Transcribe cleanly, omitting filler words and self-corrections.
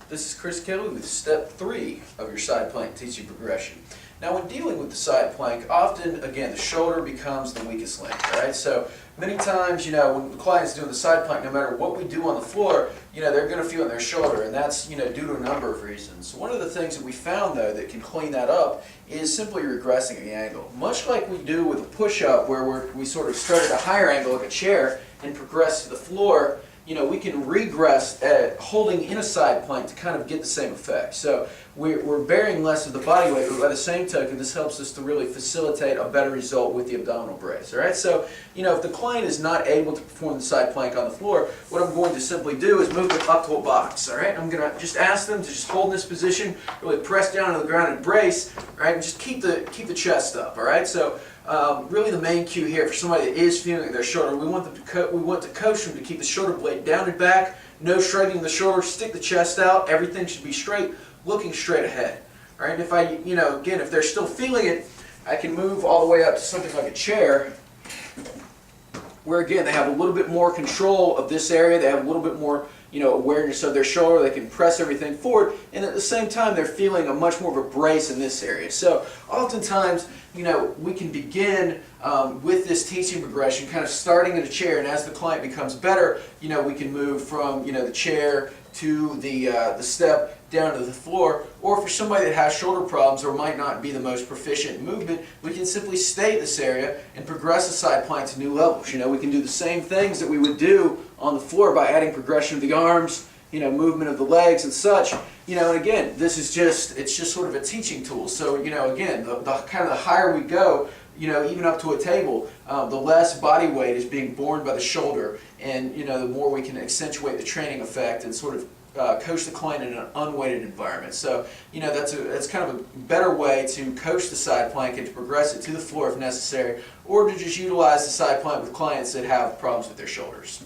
This is Chris Kelly with step 3 of your side plank teaching progression. Now when dealing with the side plank, often, again, the shoulder becomes the weakest link, alright? So many times, when the client's doing the side plank, no matter what we do on the floor, they're going to feel it in their shoulder, and that's, due to a number of reasons. One of the things that we found, though, that can clean that up is simply regressing the angle. Much like we do with a push-up, where we sort of start at a higher angle like a chair and progress to the floor, we can regress at holding in a side plank to kind of get the same effect. So we're bearing less of the body weight, but by the same token, this helps us to really facilitate a better result with the abdominal brace. All right. So if the client is not able to perform the side plank on the floor, what I'm going to simply do is move them up to a box. All right. I'm going to just ask them to just hold in this position, really press down to the ground and brace. All right, and just keep the chest up. All right. So really the main cue here for somebody that is feeling their shoulder, we want to coach them to keep the shoulder blade down and back, no shrugging the shoulders, stick the chest out, everything should be straight, looking straight ahead. All right, if again, if they're still feeling it, I can move all the way up to something like a chair, where again they have a little bit more control of this area, they have a little bit more awareness of their shoulder, they can press everything forward, and at the same time they're feeling a much more of a brace in this area. So oftentimes, we can begin with this teaching progression, kind of starting in a chair, and as the client becomes better, we can move from the chair to the step down to the floor, or for somebody that has shoulder problems or might not be the most proficient in movement, we can simply stay at this area and progress the side plank to new levels. We can do the same things that we would do on the floor by adding progression of the arms, movement of the legs and such. And again, it's just sort of a teaching tool. So, again, the kind of the higher we go, even up to a table, the less body weight is being borne by the shoulder, and the more we can accentuate the training effect and sort of coach the client in an unweighted environment. So that's kind of a better way to coach the side plank and to progress it to the floor if necessary, or to just utilize the side plank with clients that have problems with their shoulders.